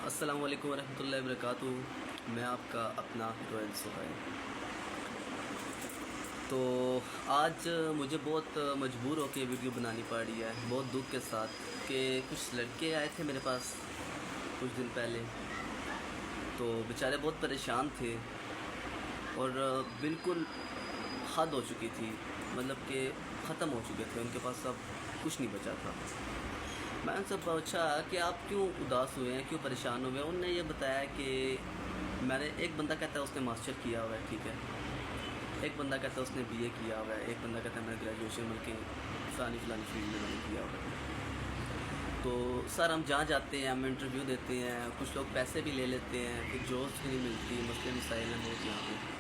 السلام علیکم ورحمۃ اللہ وبرکاتہ۔ میں آپ کا اپنا رویل سہیل۔ تو آج مجھے بہت مجبور ہو کے ویڈیو بنانی پڑ رہی ہے، بہت دکھ کے ساتھ، کہ کچھ لڑکے آئے تھے میرے پاس کچھ دن پہلے، تو بیچارے بہت پریشان تھے اور بالکل حد ہو چکی تھی، مطلب کہ ختم ہو چکے تھے، ان کے پاس اب کچھ نہیں بچا تھا۔ میں ان سے پوچھا کہ آپ کیوں اداس ہوئے ہیں، کیوں پریشان ہوئے ہیں؟ انہوں نے یہ بتایا کہ میں نے ایک بندہ کہتا ہے اس نے ماسٹر کیا ہوا ہے، ٹھیک ہے، ایک بندہ کہتا ہے اس نے بی اے کیا ہوا ہے، ایک بندہ کہتا ہے میں نے گریجویشن بلکہ فلانی فیلڈ میں نے کیا ہوا ہے۔ تو سر ہم جہاں جاتے ہیں ہم انٹرویو دیتے ہیں، کچھ لوگ پیسے بھی لے لیتے ہیں، پھر جابس نہیں ملتی، مسئلے مسائل ہیں بہت یہاں پہ۔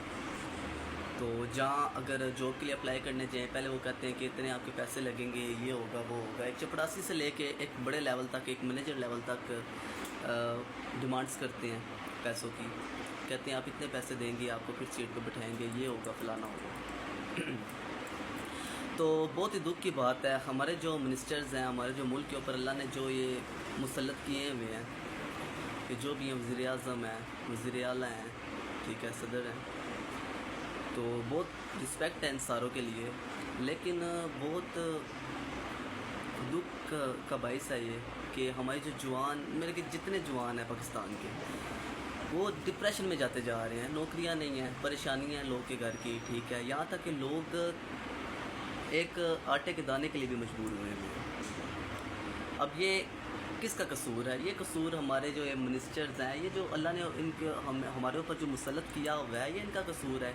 تو جہاں اگر جاب کے لیے اپلائی کرنے جائیں، پہلے وہ کہتے ہیں کہ اتنے آپ کے پیسے لگیں گے، یہ ہوگا وہ ہوگا، ایک چپڑاسی سے لے کے ایک بڑے لیول تک، ایک مینیجر لیول تک ڈیمانڈس کرتے ہیں پیسوں کی، کہتے ہیں آپ اتنے پیسے دیں گے، آپ کو پھر سیٹ پہ بٹھائیں گے، یہ ہوگا فلانا ہوگا۔ تو بہت ہی دکھ کی بات ہے، ہمارے جو منسٹرز ہیں، ہمارے جو ملک کے اوپر اللہ نے جو یہ مسلط کیے ہوئے ہیں، کہ جو بھی ہیں، وزیر اعظم ہیں، وزیر اعلیٰ ہیں، ٹھیک ہے، صدر ہیں، تو بہت رسپیکٹ ہے ان ساروں کے لیے، لیکن بہت دکھ کا باعث ہے یہ کہ ہمارے جو جوان، میرے کہ جتنے جوان ہیں پاکستان کے، وہ ڈپریشن میں جاتے جا رہے ہیں، نوکریاں نہیں ہیں، پریشانیاں ہیں لوگ کے گھر کی، ٹھیک ہے، یہاں تک کہ لوگ ایک آٹے کے دانے کے لیے بھی مجبور ہوئے ہیں۔ اب یہ کس کا قصور ہے؟ یہ قصور ہمارے جو منسٹرز ہیں، یہ جو اللہ نے ان کے ہمارے اوپر جو مسلط کیا ہوا ہے، یہ ان کا قصور ہے۔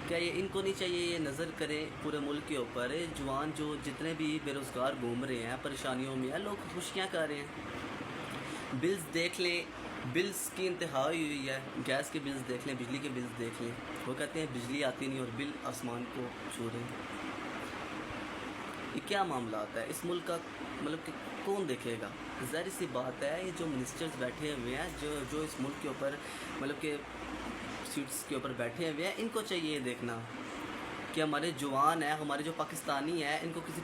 کیا یہ ان کو نہیں چاہیے یہ نظر کریں پورے ملک کے اوپر، جوان جو جتنے بھی بے روزگار گھوم رہے ہیں، پریشانیوں میں ہیں، لوگ خوشیاں کر رہے ہیں؟ بلز دیکھ لیں، بلز کی انتہا ہوئی ہے، گیس کے بلز دیکھ لیں، بجلی کے بلز دیکھ لیں، وہ کہتے ہیں بجلی آتی نہیں اور بل آسمان کو چھو رہے ہیں۔ یہ کیا معاملات ہے اس ملک کا؟ مطلب کہ کون دیکھے گا؟ ظاہر سی بات ہے، یہ جو منسٹرز بیٹھے ہوئے ہیں، جو اس ملک کے اوپر مطلب کہ سیٹس کے اوپر بیٹھے ہوئے ہیں، ان کو چاہیے یہ دیکھنا کہ ہمارے جوان ہیں، ہمارے جو پاکستانی ہیں، ان کو کسی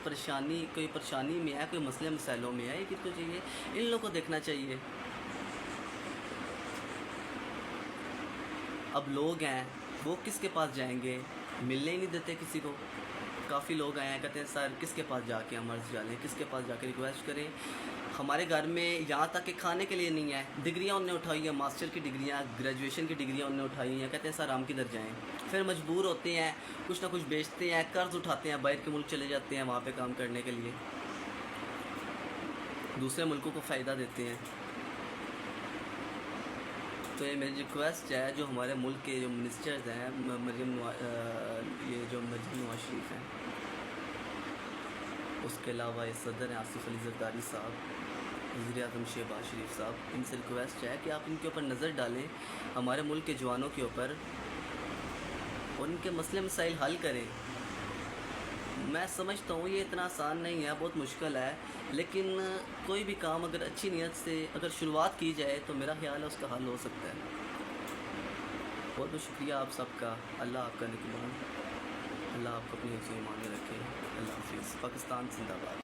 کوئی پریشانی میں ہے، کوئی مسئلے مسائلوں میں ہے، یہ کس کو چاہیے؟ ان لوگوں کو دیکھنا چاہیے۔ اب لوگ ہیں وہ کس کے پاس جائیں گے؟ ملنے ہی نہیں دیتے کسی کو۔ کافی لوگ آئے ہیں، کہتے ہیں سر کس کے پاس جا کے ہم عرض ڈالیں، کس کے پاس جا کے ریکویسٹ کریں؟ ہمارے گھر میں یہاں تک کہ کھانے کے لیے نہیں ہے، ڈگریاں انہوں نے اٹھائی ہیں، ماسٹر کی ڈگریاں، گریجویشن کی ڈگریاں انہوں نے اٹھائی ہیں، کہتے ہیں سر ہم کدھر جائیں؟ پھر مجبور ہوتے ہیں، کچھ نہ کچھ بیچتے ہیں، قرض اٹھاتے ہیں، باہر کے ملک چلے جاتے ہیں وہاں پہ کام کرنے کے لیے، دوسرے ملکوں کو فائدہ دیتے ہیں۔ تو یہ میری ریکویسٹ ہے، جو ہمارے ملک کے جو منسٹرز ہیں، یہ جو مریم نواز شریف ہیں، اس کے علاوہ یہ صدر ہیں آصف علی زرداری صاحب، وزیر اعظم شہباز شریف صاحب، ان سے ریکویسٹ ہے کہ آپ ان کے اوپر نظر ڈالیں، ہمارے ملک کے جوانوں کے اوپر، اور ان کے مسئلے مسائل حل کریں۔ میں سمجھتا ہوں یہ اتنا آسان نہیں ہے، بہت مشکل ہے، لیکن کوئی بھی کام اگر اچھی نیت سے اگر شروعات کی جائے تو میرا خیال ہے اس کا حل ہو سکتا ہے۔ بہت بہت شکریہ آپ سب کا، اللہ آپ کا نگہبان، اللہ آپ کو اپنی حفظ و ایمان میں رکھے، اللہ حافظ۔ پاکستان زندہ باد۔